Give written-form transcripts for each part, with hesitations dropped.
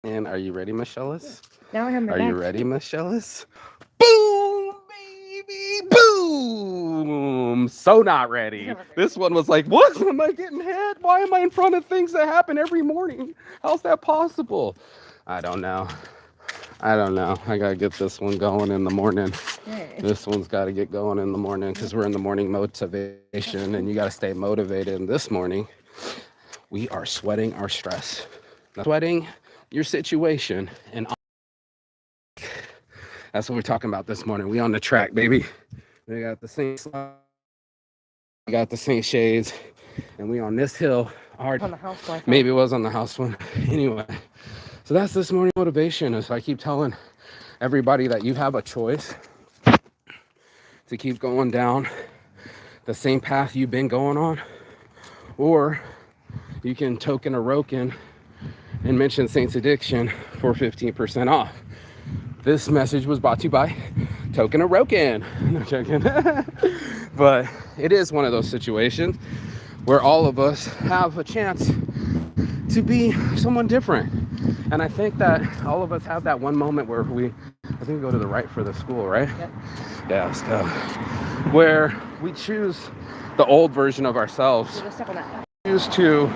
And are you ready, Michelle's? Now I have my Are you back. ready, Michelle's? Boom, baby, boom. So not ready. This one was like, what? Am I getting hit? Why am I in front of things that happen every morning? How's that possible? I don't know. I don't know. I gotta get this one going in the morning. Okay. This one's got to get going in the morning because we're in the morning motivation, and you got to stay motivated. And this morning, we are sweating our stress, sweating your situation, and that's what we're talking about this morning. We on the track, baby. We got the same we got the same shades, and we on this hill hard. On the house Wi-Fi. Maybe it was on the house one. Anyway, so that's this morning motivation. As I keep telling everybody that you have a choice to keep going down the same path you've been going on, or you can token a roken and mention Saints Addiction for 15% off. This message was brought to you by Token of Roken. No joking. But it is one of those situations where all of us have a chance to be someone different. And I think that all of us have that one moment where I think we go to the right for the school, right? Yep. Yeah, let's go. Where we choose the old version of ourselves. So just step on that. Choose to,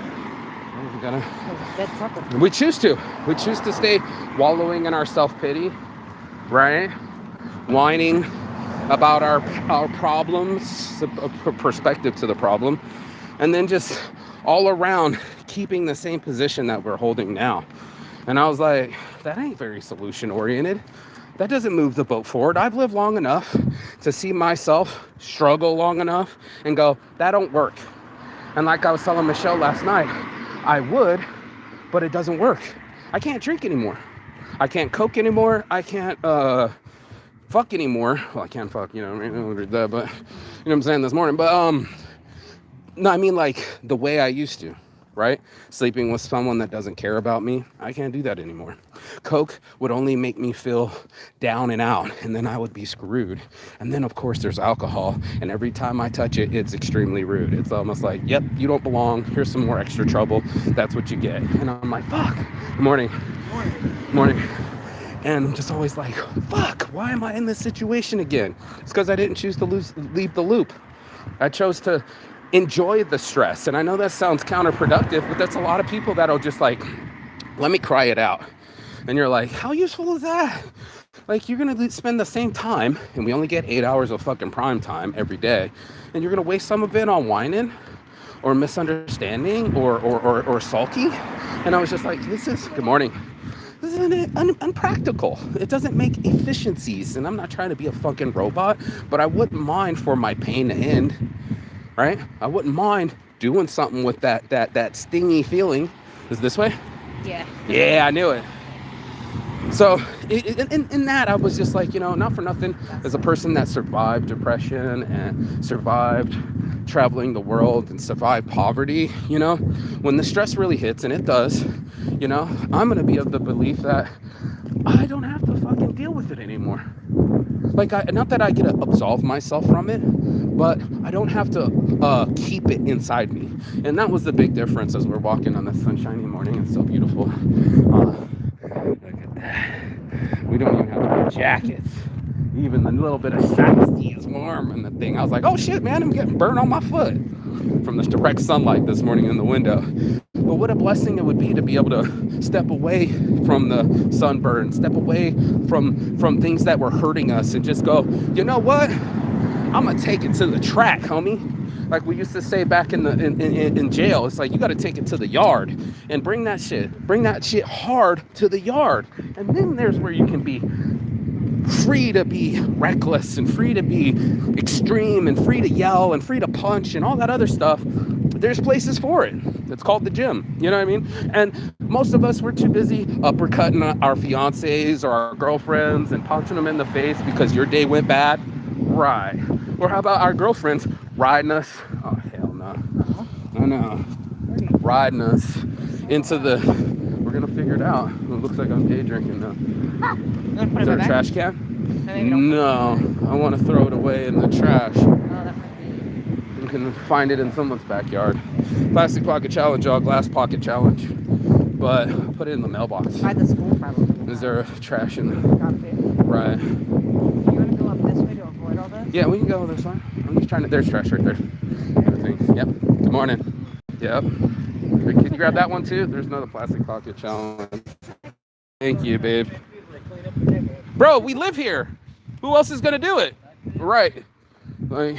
we choose to stay wallowing in our self-pity, right? Whining about our problems, a perspective to the problem, and then just all around keeping the same position that we're holding now. And I was like, that ain't very solution oriented. That doesn't move the boat forward. I've lived long enough to see myself struggle long enough and go, that don't work. And like I was telling Michelle last night, I would, but it doesn't work. I can't drink anymore. I can't coke anymore. I can't fuck anymore. Well, I can fuck, you know what I mean? But you know what I'm saying this morning. But no, I mean like the way I used to, right? Sleeping with someone that doesn't care about me. I can't do that anymore. Coke would only make me feel down and out, and then I would be screwed. And then of course there's alcohol, and every time I touch it, it's extremely rude. It's almost like, yep, you don't belong. Here's some more extra trouble. That's what you get. And I'm like, fuck. Morning. And I'm just always like, fuck, why am I in this situation again? It's because I didn't choose to leave the loop. I chose to enjoy the stress. And I know that sounds counterproductive, but that's a lot of people that'll just like, let me cry it out. And you're like, how useful is that? Like, you're going to spend the same time, and we only get 8 hours of fucking prime time every day, and you're going to waste some of it on whining or misunderstanding or sulky. And I was just like, this is, good morning. This is unpractical. It doesn't make efficiencies. And I'm not trying to be a fucking robot, but I wouldn't mind for my pain to end, right? I wouldn't mind doing something with that stingy feeling. Is this way? Yeah. Yeah, I knew it. So in that, I was just like, you know, not for nothing, as a person that survived depression and survived traveling the world and survived poverty, you know, when the stress really hits, and it does, you know, I'm going to be of the belief that I don't have to fucking deal with it anymore. Like, not that I get to absolve myself from it, but I don't have to keep it inside me. And that was the big difference as we're walking on this sunshiny morning. It's so beautiful. Look at that. We don't even have to wear jackets. Even the little bit of safety is warm in the thing. I was like, oh shit, man, I'm getting burned on my foot from this direct sunlight this morning in the window. But what a blessing it would be to be able to step away from the sunburn, step away from things that were hurting us, and just go, you know what? I'm gonna take it to the track, homie. Like we used to say back in jail, it's like you got to take it to the yard and bring that shit hard to the yard, and then there's where you can be free to be reckless and free to be extreme and free to yell and free to punch and all that other stuff. There's places for it. It's called the gym. You know what I mean? And most of us, we're too busy uppercutting our fiancés or our girlfriends and punching them in the face because your day went bad. Right. Or how about our girlfriends riding us? Oh, hell no. I know. Riding us into the... We're going to figure it out. It looks like I'm day drinking now. Is there a trash can? No. I want to throw it away in the trash. You can find it in someone's backyard. Plastic pocket challenge, y'all. Glass pocket challenge. but put it in the mailbox. By the school, probably. Is there trash in there? Gotta be. Right. You want to go up this way to avoid all this? Yeah, we can go this way. I'm just trying to. There's trash right there. Yep. Good morning. Yep. Can you grab that one too? There's another plastic pocket challenge. Thank you, babe. Bro, we live here. Who else is gonna do it? Right. Like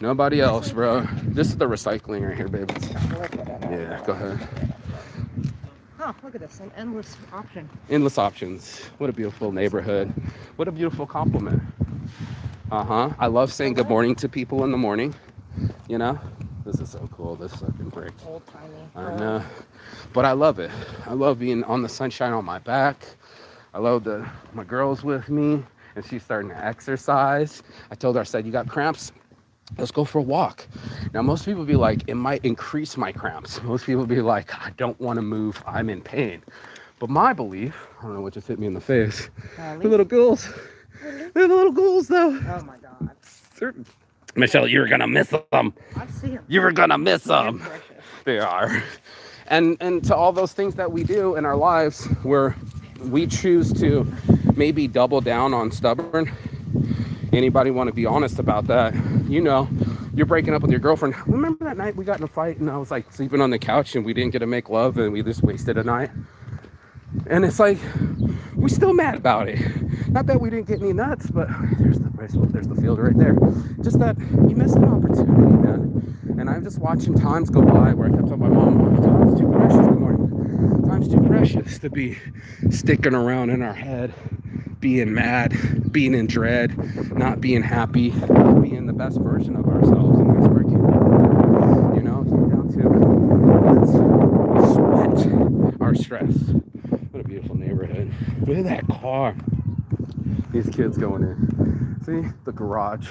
nobody else, bro. This is the recycling right here, babe. Yeah, go ahead. Oh, look at this. An endless option. Endless options. What a beautiful neighborhood. What a beautiful compliment. I love saying good morning to people in the morning. You know? This is so cool. This fucking brick. Old timey. I know. But I love it. I love being on the sunshine on my back. I love my girl's with me and she's starting to exercise. I told her, I said, you got cramps? Let's go for a walk. Now, most people be like, it might increase my cramps. Most people be like, I don't want to move. I'm in pain. But my belief, I don't know what just hit me in the face. The little ghouls. They're the little ghouls, though. Oh, my God. Michelle, you're going to miss them. I see them. You're going to miss them. They are. And to all those things that we do in our lives where we choose to maybe double down on stubborn. Anybody want to be honest about that? You know, you're breaking up with your girlfriend. Remember that night we got in a fight and I was like sleeping on the couch and we didn't get to make love and we just wasted a night? And it's like, we're still mad about it. Not that we didn't get any nuts, but there's the field right there. Just that you missed an opportunity, man. And I'm just watching times go by where I kept telling my mom, time's too precious, good morning. Time's too precious to be sticking around in our head, being mad, being in dread, not being happy, not being the best version of ourselves. And that's where it came down. You know, it came down to let's sweat our stress. What a beautiful neighborhood. Look at that car. These kids going in. See, the garage.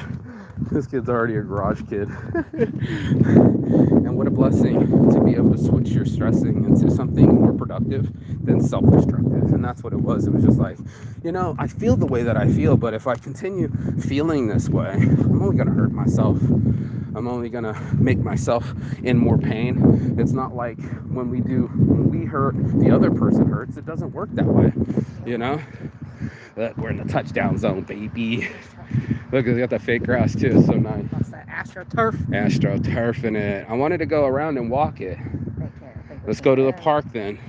This kid's already a garage kid. And what a blessing to be able to switch your stressing into something more productive than self-destructive. And that's what it was. It was just like, you know, I feel the way that I feel, but if I continue feeling this way, I'm only going to hurt myself. I'm only going to make myself in more pain. It's not like when we hurt, the other person hurts. It doesn't work that way, you know? We're in the touchdown zone, baby. Look, it's got that fake grass too. It's so nice. That's that AstroTurf. AstroTurf in it. I wanted to go around and walk it. Let's go to the park then.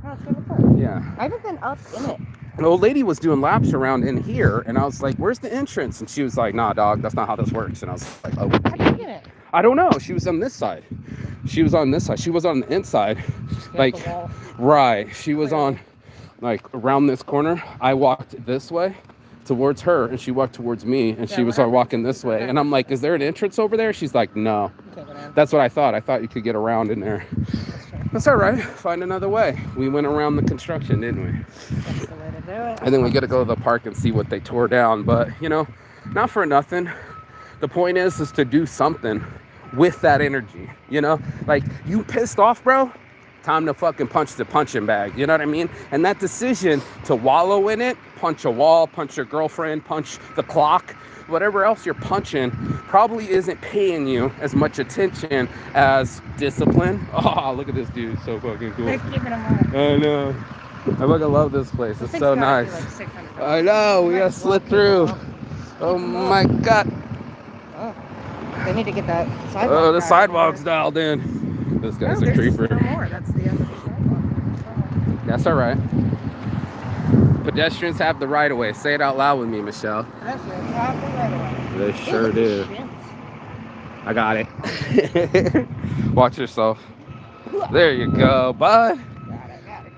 Oh, let's go to the park. Yeah. I haven't been up in it. An old lady was doing laps around in here, and I was like, "Where's the entrance?" And she was like, "Nah, dog, that's not how this works." And I was like, "Oh." How did you get it? I don't know. She was on this side. She was on this side. She was on the inside. Like, right. She was on, like, around this corner. I walked this way towards her, and she walked towards me, and she was walking this way. And I'm like, "Is there an entrance over there?" She's like, "No." That's what I thought. I thought you could get around in there. That's all right. Find another way. We went around the construction, didn't we? That's the way to do it. And then we got to go to the park and see what they tore down. But, you know, not for nothing. The point is to do something with that energy. You know, like, you pissed off, bro? Time to fucking punch the punching bag. You know what I mean? And that decision to wallow in it, punch a wall, punch your girlfriend, punch the clock, whatever else you're punching, probably isn't paying you as much attention as discipline. Oh, look at this dude. So fucking cool. They're keeping them on. I know. I fucking love this place. It's so nice. Like I know. We gotta slip through. Oh my God. Oh, they need to get that sidewalk. Oh, the sidewalk's dialed in. This guy's a creeper. No more. That's the end of the sidewalk. That's all right. Pedestrians have the right of way. Say it out loud with me, Michelle. Pedestrians have the right of way. They sure do. I got it. Watch yourself. There you go, bud.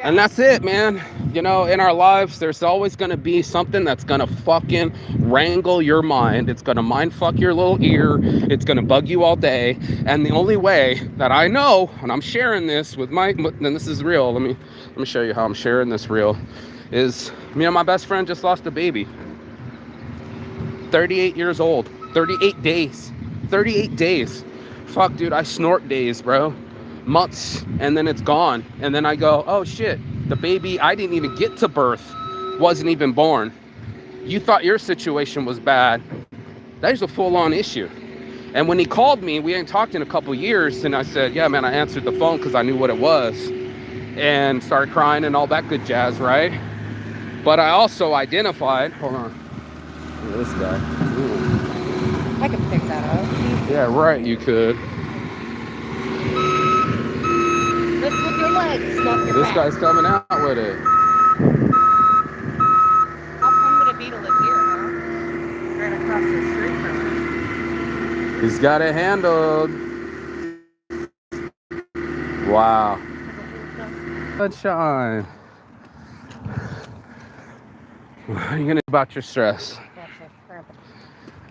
And that's it, man. You know, in our lives, there's always going to be something that's going to fucking wrangle your mind. It's going to mind fuck your little ear. It's going to bug you all day. And the only way that I know, and I'm sharing this with and this is real. Let me show you how I'm sharing this real. Is, you know, my best friend just lost a baby. 38 years old. 38 days. 38 days. Fuck, dude, I snort days, bro. Months, and then it's gone. And then I go, oh shit, the baby I didn't even get to birth wasn't even born. You thought your situation was bad. That is a full-on issue. And when he called me, we ain't talked in a couple years, and I said, yeah, man, I answered the phone because I knew what it was. and start crying and all that good jazz, right? But I also identified, hold on, look at this guy. Ooh. I could pick that up. Yeah, right, you could. Lift with your legs, not your This back. guy's coming out with it. How fun would it be to live here, huh? Right across the street from us. He's got it handled. Wow. Sunshine. What are you going to do about your stress?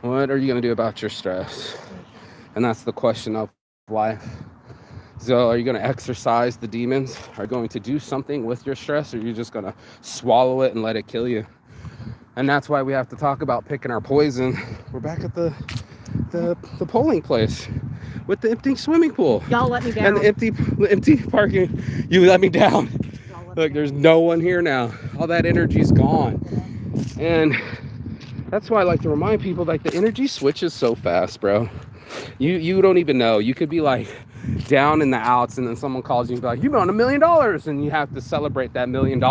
What are you going to do about your stress? And that's the question of life. So are you going to exercise the demons? Are you going to do something with your stress? Or are you just going to swallow it and let it kill you? And that's why we have to talk about picking our poison. We're back at the polling place with the empty swimming pool. Y'all let me down. And the empty parking. You let me down. Look, there's no one here now. All that energy's gone. And that's why I like to remind people, like, the energy switches so fast, bro. You don't even know. You could be like down in the outs, and then someone calls you and be like, you won $1 million, and you have to celebrate that $1 million,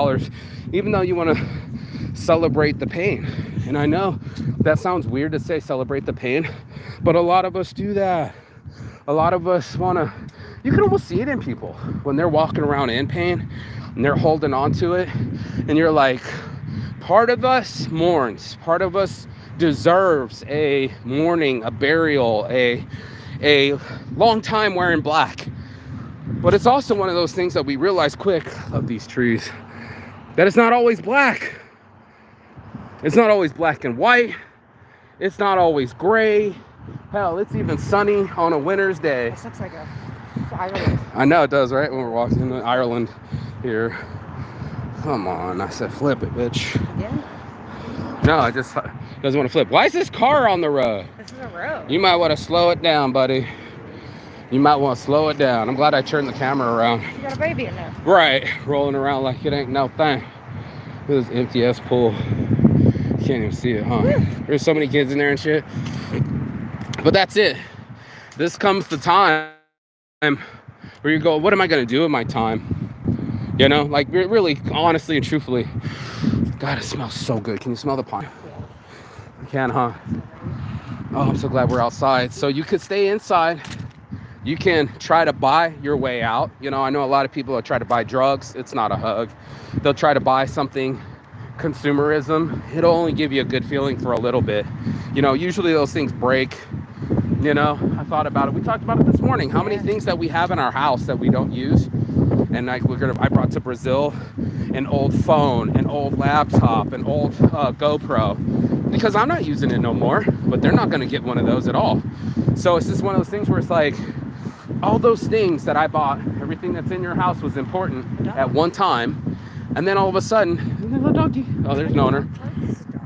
even though you want to celebrate the pain. And I know that sounds weird to say celebrate the pain, but a lot of us do that. A lot of us want to, you can almost see it in people when they're walking around in pain and they're holding on to it, and you're like, part of us mourns, part of us deserves a mourning, a burial, a long time wearing black. But it's also one of those things that we realize quick of these trees, that it's not always black. It's not always black and white. It's not always gray. Hell, it's even sunny on a winter's day. This looks like a Ireland. I know it does, right? When we're walking into Ireland here. Come on, I said flip it, bitch. Yeah. No, I just doesn't want to flip. Why is this car on the road? This is a road. You might want to slow it down, buddy. You might want to slow it down. I'm glad I turned the camera around. You got a baby in there. Right, rolling around like it ain't no thing. This empty ass pool. You can't even see it, huh? Woo. There's so many kids in there and shit. But that's it. This comes the time where you go, what am I gonna do with my time? You know, like really, honestly and truthfully. God, it smells so good. Can you smell the pine? You can, huh? Oh, I'm so glad we're outside. So you could stay inside. You can try to buy your way out. You know, I know a lot of people that try to buy drugs. It's not a hug. They'll try to buy something, consumerism. It'll only give you a good feeling for a little bit. You know, usually those things break. You know, I thought about it. We talked about it this morning. How many things that we have in our house that we don't use? And like I brought to Brazil an old phone, an old laptop, an old GoPro, because I'm not using it no more, but they're not going to get one of those at all. So it's just one of those things where it's like, all those things that I bought, everything that's in your house was important at one time, and then all of a sudden, little doggy. Oh, there's an owner.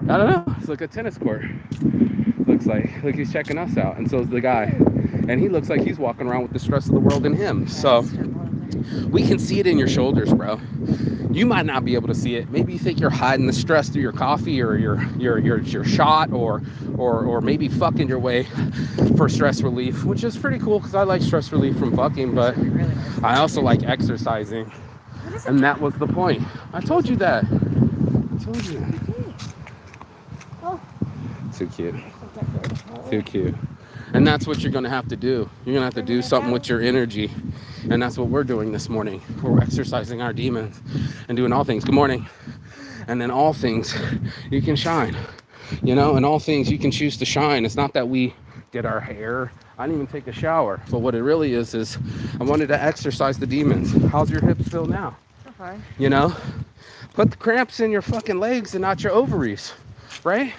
I don't know. It's like a tennis court. Looks like. Look, he's checking us out, and so is the guy, and he looks like he's walking around with the stress of the world in him. So we can see it in your shoulders, bro. You might not be able to see it. Maybe you think you're hiding the stress through your coffee or your shot, or maybe fucking your way for stress relief, which is pretty cool because I like stress relief from fucking, but I also like exercising, and that was the point. I told you that. I told you. Too cute. Too cute. And that's what you're gonna have to do. You're gonna have to do something with your energy. And that's what we're doing this morning. We're exercising our demons and doing all things. Good morning. And then all things you can shine. You know, and all things you can choose to shine. It's not that we did our hair. I didn't even take a shower. But what it really is I wanted to exercise the demons. How's your hips feel now? Okay. You know? Put the cramps in your fucking legs and not your ovaries. Right?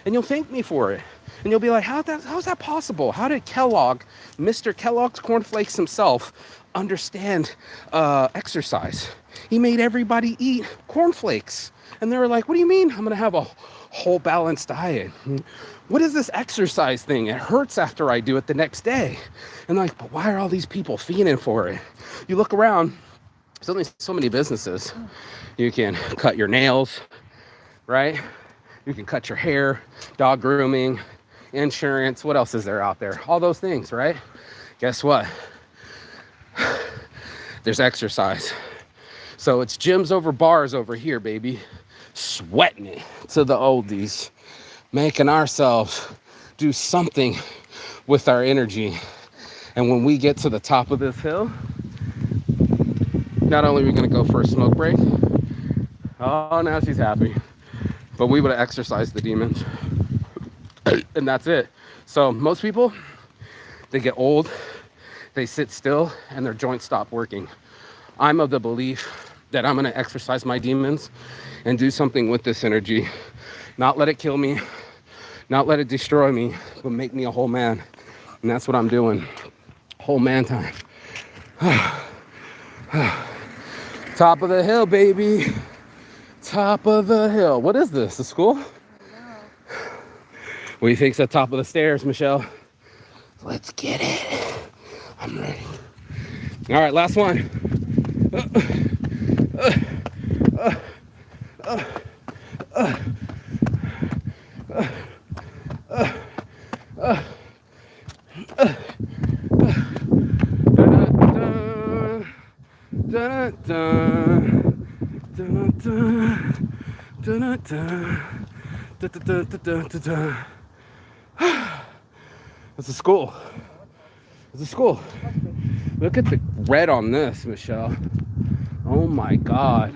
And you'll thank me for it. And you'll be like, how's that possible? How did Kellogg, Mr. Kellogg's Cornflakes himself, understand exercise? He made everybody eat cornflakes. And they were like, what do you mean? I'm going to have a whole balanced diet. What is this exercise thing? It hurts after I do it the next day. And like, but why are all these people fiending for it? You look around, there's only so many businesses. You can cut your nails, right? You can cut your hair, dog grooming, insurance. What else is there out there? All those things, right? Guess what? There's exercise. So it's gyms over bars over here, baby. Sweating it to the oldies, making ourselves do something with our energy. And when we get to the top of this hill, not only are we gonna go for a smoke break, oh, now she's happy, but we would have exercised the demons. And that's it. So most people, they get old, they sit still, and their joints stop working. I'm of the belief that I'm gonna exercise my demons and do something with this energy. Not let it kill me, not let it destroy me, but make me a whole man. And that's what I'm doing. Whole man time. Top of the hill, baby. Top of the hill. What is this, a school? What do you think's at the top of the stairs, Michelle? Let's get it. I'm ready. All right, last one. It's a school. It's a school. Look at the red on this, Michelle. Oh my God.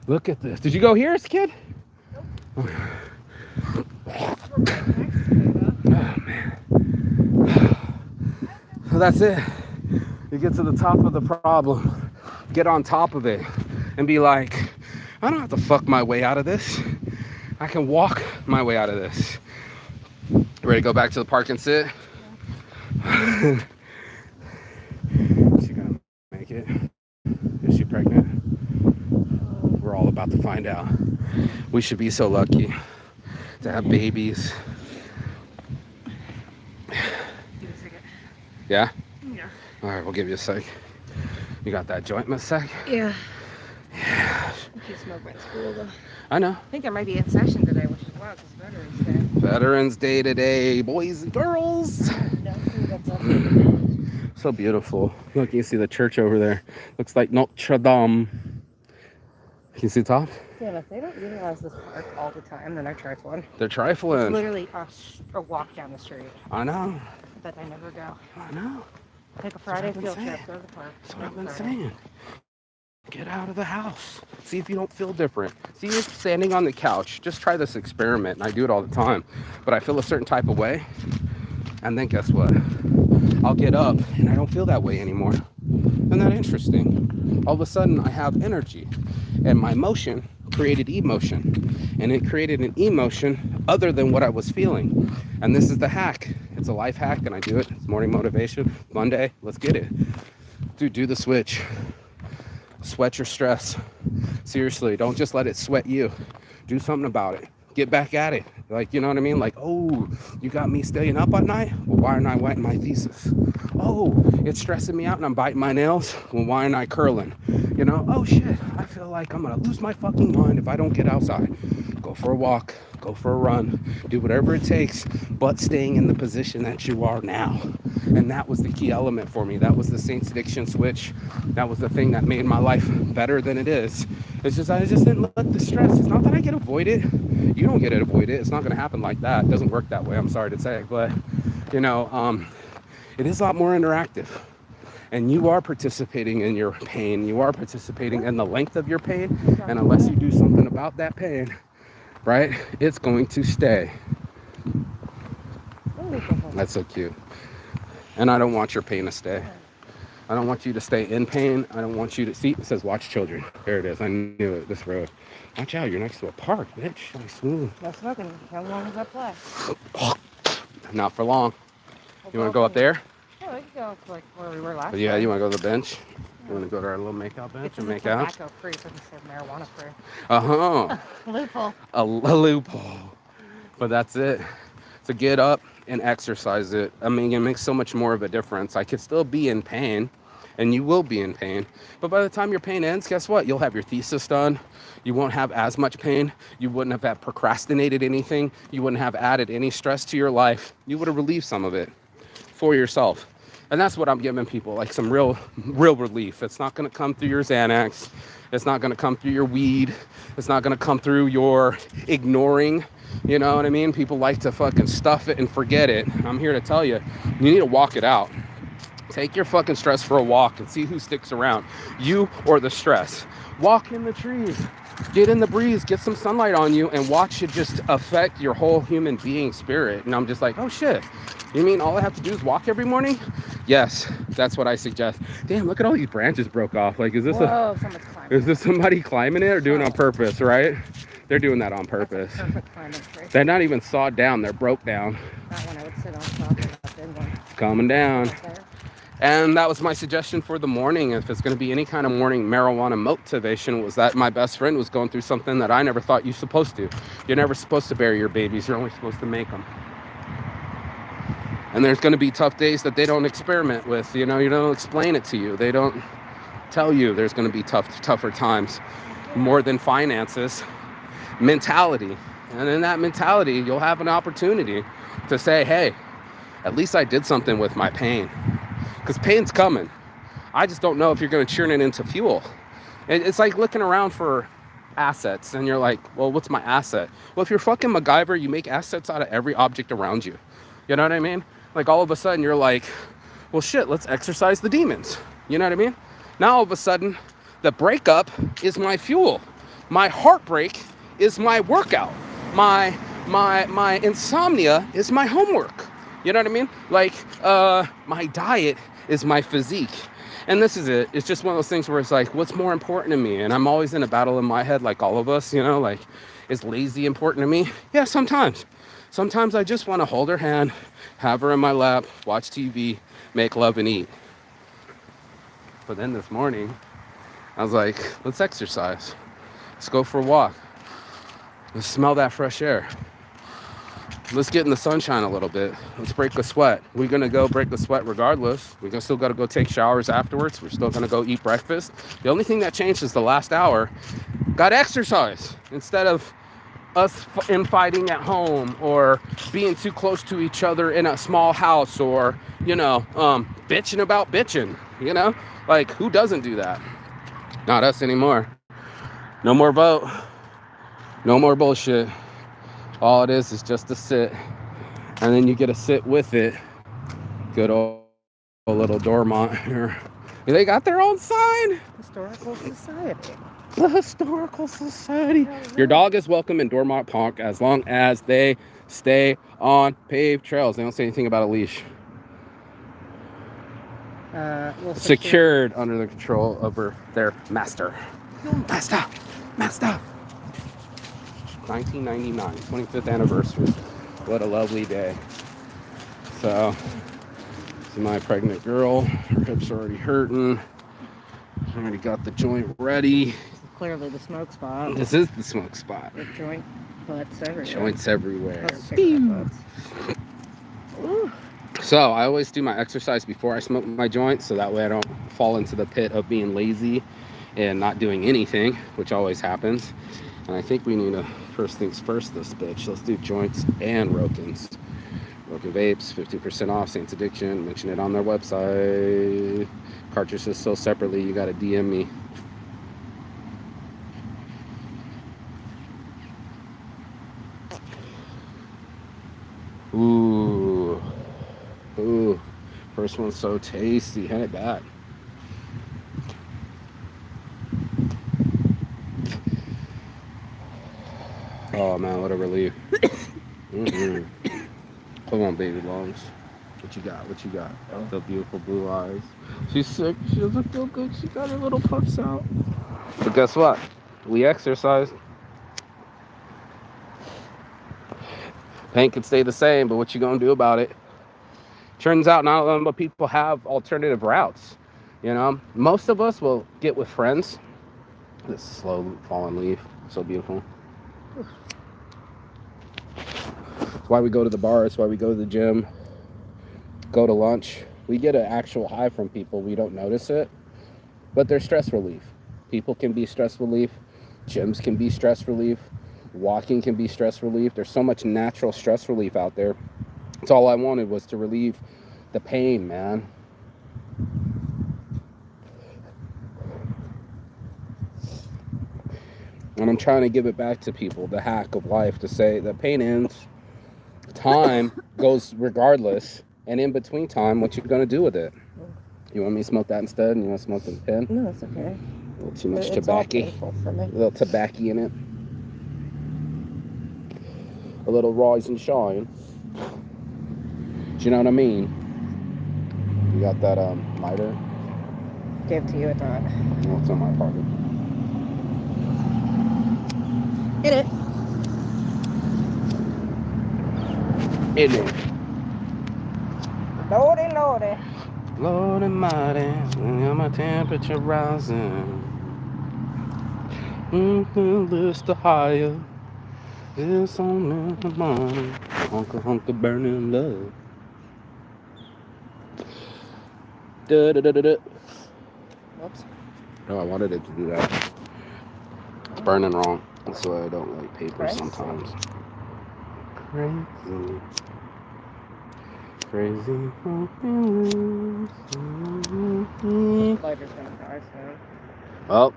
Look at this. Did you go here as a kid? Nope. Oh man. So that's it. You get to the top of the problem, get on top of it, and be like, I don't have to fuck my way out of this. I can walk my way out of this. Ready to go back to the park and sit? Yeah. Is she gonna make it? Is she pregnant? We're all about to find out. We should be so lucky to have babies. Give me a second. Yeah? Yeah. All right, we'll give you a sec. You got that joint, Miss Sec? Yeah. Yeah. I keep smoking at school though. I know. I think I might be in session today, which is wild because Veterans Day. Veterans Day today, boys and girls. No, that's all. So beautiful. Look, you can see the church over there. Looks like Notre Dame. Can you see the top? Yeah, if they don't utilize this park all the time, then they're trifling. They're It's trifling. literally a walk down the street, I know. but I never go. I know. Take a Friday I've been field saying. trip, go to the park. That's what I've Every been Friday. saying. Get out of the house. See if you don't feel different. See if standing on the couch. Just try this experiment. And I do it all the time. But I feel a certain type of way. And then guess what? I'll get up and I don't feel that way anymore. Isn't that interesting? All of a sudden I have energy. And my motion created emotion. And it created an emotion other than what I was feeling. And this is the hack. It's a life hack and I do it. It's morning motivation. Monday. Let's get it. Dude, do the switch. Sweat your stress. Seriously, don't just let it sweat you. Do something about it. Get back at it. Like, you know what I mean? Like, oh, you got me staying up at night? Well, why aren't I writing my thesis? Oh, it's stressing me out and I'm biting my nails? Well, why aren't I curling? You know, oh shit, I feel like I'm gonna lose my fucking mind if I don't get outside. Go for a walk, go for a run, do whatever it takes, but staying in the position that you are now. And that was the key element for me. That was the Saints addiction switch. That was the thing that made my life better than it is. It's just, I just didn't let the stress. It's not that I can avoid it. You don't get to avoid it. It's not going to happen like that. It doesn't work that way. I'm sorry to say, but you know, it is a lot more interactive. And you are participating in your pain. You are participating in the length of your pain. And unless you do something about that pain, right, it's going to stay. That's so cute. And I don't want your pain to stay. I don't want you to stay in pain. I don't want you to see. It says watch children. There it is. I knew it. This road. Watch out. You're next to a park, bitch. Like smooth. No smoking. How long does that play? Not for long. You want to go up there? Yeah, we can go to like where we were last Yeah, time. you want to go to the bench? You want to go to our little makeout bench It's and make out? tobacco free, so it says marijuana free. Uh-huh. Loophole. A loophole. But that's it. So get up and exercise it. I mean, it makes so much more of a difference. I could still be in pain, and you will be in pain. But by the time your pain ends, guess what? You'll have your thesis done. You won't have as much pain. You wouldn't have procrastinated anything. You wouldn't have added any stress to your life. You would have relieved some of it for yourself. And that's what I'm giving people, like some real relief. It's not going to come through your Xanax. It's not going to come through your weed. It's not going to come through your ignoring. You know what I mean? People like to fucking stuff it and forget it. I'm here to tell you, you need to walk it out. Take your fucking stress for a walk and see who sticks around, you or the stress. Walk in the trees, get in the breeze, get some sunlight on you, and watch it just affect your whole human being spirit. And I'm just like, oh shit, you mean all I have to do is walk every morning? Yes, that's what I suggest. Damn, look at all these branches broke off. Like, is this somebody climbing it or doing it on purpose, right? They're doing that on purpose. Perfect climbing tree. They're not even sawed down, they're broke down. That one I would sit on top of, that big one. It's coming down. Right there. And that was my suggestion for the morning. If it's going to be any kind of morning marijuana motivation, was that my best friend was going through something that I never thought you're supposed to. You're never supposed to bury your babies. You're only supposed to make them. And there's going to be tough days that they don't experiment with. You know, you don't explain it to you. They don't tell you there's going to be tougher times. More than finances, mentality. And in that mentality, you'll have an opportunity to say, hey, at least I did something with my pain. Because pain's coming. I just don't know if you're going to churn it into fuel. It's like looking around for assets and you're like, well, what's my asset? Well, if you're fucking MacGyver, you make assets out of every object around you. You know what I mean? Like all of a sudden you're like, well, shit, let's exercise the demons. You know what I mean? Now all of a sudden the breakup is my fuel. My heartbreak is my workout. My insomnia is my homework. You know what I mean? Like my diet is my physique. And this is it. It's just one of those things where it's like, what's more important to me? And I'm always in a battle in my head, like all of us, you know, like, is lazy important to me? Yeah, sometimes. Sometimes I just want to hold her hand, have her in my lap, watch TV, make love and eat. But then this morning, I was like, let's exercise. Let's go for a walk. Let's smell that fresh air. Let's get in the sunshine a little bit. Let's break the sweat. We're going to go break the sweat regardless. We're still got to go take showers afterwards. We're still going to go eat breakfast. The only thing that changed is the last hour. Got exercise instead of us infighting at home or being too close to each other in a small house or, you know, bitching about bitching, you know? Like, who doesn't do that? Not us anymore. No more vote. No more bullshit. All it is just to sit, and then you get to sit with it. Good old little Dormont here. They got their own sign. Historical Society. The Historical Society. Your dog is welcome in Dormont Park as long as they stay on paved trails. They don't say anything about a leash. Secured under the control of their master. Master. 1999, 25th anniversary. What a lovely day. So, this is my pregnant girl. Her hips are already hurting. I already got the joint ready. Clearly the smoke spot. This is the smoke spot. The joint butts everywhere. Joints everywhere. Ooh. So, I always do my exercise before I smoke my joint, so that way I don't fall into the pit of being lazy and not doing anything, which always happens. And I think we need to, first things first, this bitch. Let's do joints and Rokins. Rokin Vapes, 50% off, Saints Addiction. Mention it on their website. Cartridges sold separately. You got to DM me. Ooh. First one's so tasty. Hand it back. Oh man, what a relief. Mm-hmm. Come on, baby lungs. What you got? Oh, the beautiful blue eyes. She's sick. She doesn't feel good. She got her little puffs out. But guess what? We exercised. Pain can stay the same, but what you gonna do about it? Turns out not a lot of people have alternative routes. You know, most of us will get with friends. This slow falling leaf, so beautiful. It's why we go to the bar. It's why we go to the gym, go to lunch. We get an actual high from people. We don't notice it, but they're stress relief. People can be stress relief. Gyms can be stress relief. Walking can be stress relief. There's so much natural stress relief out there. That's all I wanted, was to relieve the pain, man. I'm trying to give it back to people, the hack of life, to say that pain ends, time goes regardless, and in between time, what you're going to do with it. You want me to smoke that instead, and you want to smoke the pen? No, it's okay. A little too much It's all tobacco. painful for me. A little tobacco in it. A little rise and shine. Do you know what I mean? You got that lighter? Give to you at that. No, it's in my pocket. Hit it. In it. Lordy, lordy. Lord Almighty, my temperature rising. List the higher. It's on in the morning. Hunker burning love. Da. Whoops. No, I wanted it to do that. It's burning wrong. That's why I don't like paper Crazy. sometimes. Crazy. Lighter's gonna die soon. Well,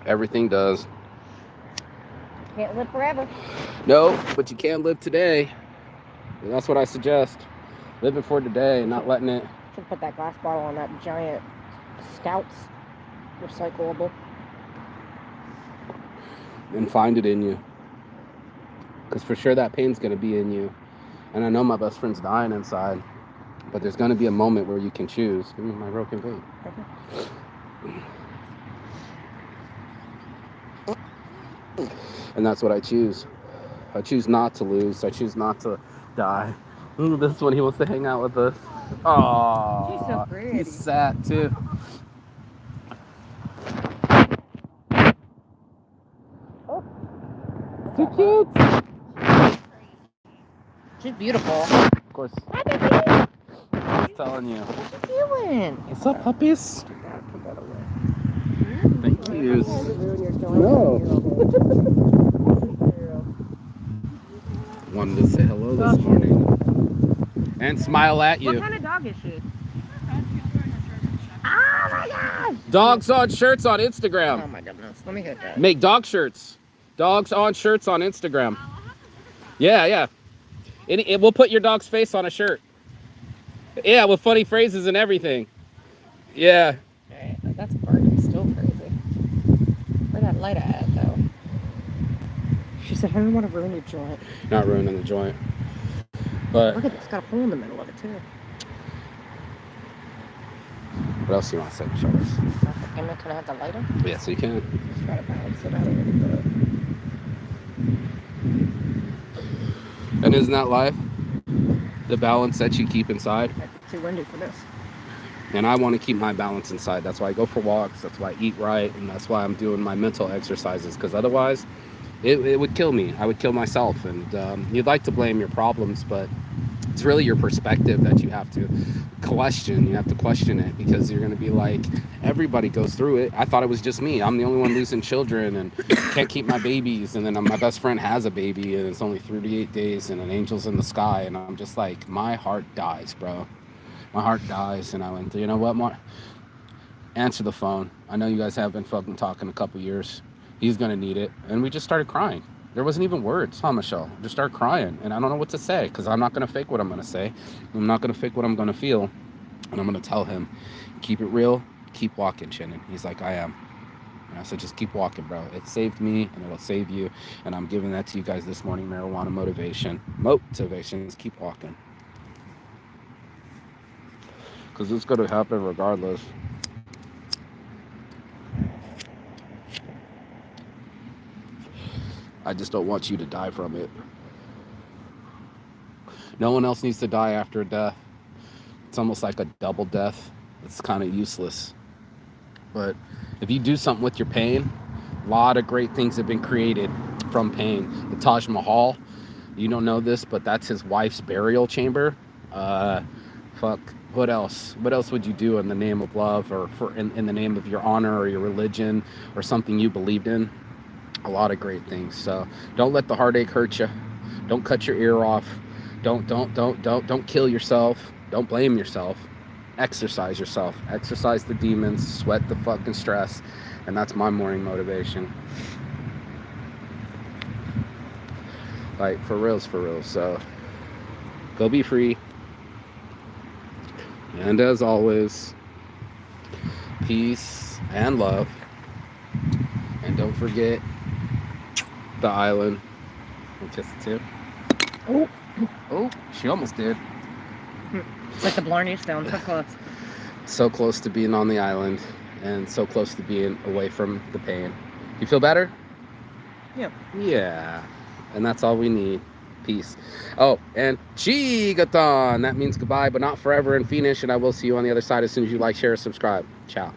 everything does. Can't live forever. No, but you can live today. And that's what I suggest. Living for today, not letting it. Should put that glass bottle on that giant Scouts recyclable. And find it in you. Because for sure that pain's going to be in you. And I know my best friend's dying inside. But there's going to be a moment where you can choose. Give me my broken vape. And that's what I choose. I choose not to lose. I choose not to die. Ooh, this one, he wants to hang out with us. Oh, She's so pretty. He's sad too. Oh. Too cute. She's beautiful. Of course. Hi, baby. I'm telling you. What you doing? What's up, puppies? Put that away. Thank you. Ruin your joint. No. Wanted to say hello this morning. And smile at What you. kind of dog is she? Oh my gosh! Dogs on shirts on Oh Instagram. my goodness. Let me hit that. Make dog shirts. Dogs on shirts on Instagram. Yeah. It will put your dog's face on a shirt. Yeah, with funny phrases and everything. Yeah. Okay, that's burning. Still crazy. Where that light at, though? She said, I don't want to ruin your joint. Not ruining the joint. But Look at this. It's got a hole in the middle of it, too. what else do you want to say, Charles? Can I have the lighter? Yes, you can. Just try to balance it out a little bit. And isn't that life? The balance that you keep inside. It's too windy for this. And I want to keep my balance inside. That's why I go for walks. That's why I eat right. And that's why I'm doing my mental exercises. Because otherwise, it would kill me. I would kill myself. And you'd like to blame your problems, but it's really your perspective that you have to question. You have to question it, because you're going to be like, everybody goes through it. I thought it was just me. I'm the only one losing children and can't keep my babies. And then my best friend has a baby and it's only 38 days and an angel's in the sky. And I'm just like, my heart dies, bro. My heart dies. And I went, you know what, Mark? Answer the phone. I know you guys have been fucking talking a couple years. He's going to need it. And we just started crying. There wasn't even words, huh, Michelle? Just start crying. And I don't know what to say, because I'm not going to fake what I'm going to say. I'm not going to fake what I'm going to feel. And I'm going to tell him, keep it real, keep walking, Shannon. He's like, I am. And I said, just keep walking, bro. It saved me, and it'll save you. And I'm giving that to you guys this morning, marijuana motivation. Motivation, keep walking. Because it's going to happen regardless. I just don't want you to die from it. No one else needs to die after a death. It's almost like a double death. It's kind of useless. But if you do something with your pain, a lot of great things have been created from pain. The Taj Mahal, you don't know this, but that's his wife's burial chamber. What else? What else would you do in the name of love, or in the name of your honor or your religion or something you believed in? A lot of great things. So don't let the heartache hurt you. Don't cut your ear off. Don't kill yourself. Don't blame yourself. Exercise yourself. Exercise the demons. Sweat the fucking stress. And that's my morning motivation. Like, for reals, for real. So, go be free. And as always, peace and love. And don't forget the island. And kiss it too. Oh, Oh, she almost did. it's like the Blarney Stone. So close. So close to being on the island and so close to being away from the pain. You feel better? Yep. Yeah. And that's all we need. Peace. Oh, and Chigaton. That means goodbye, but not forever in Phoenix. And I will see you on the other side as soon as you like, share, subscribe. Ciao.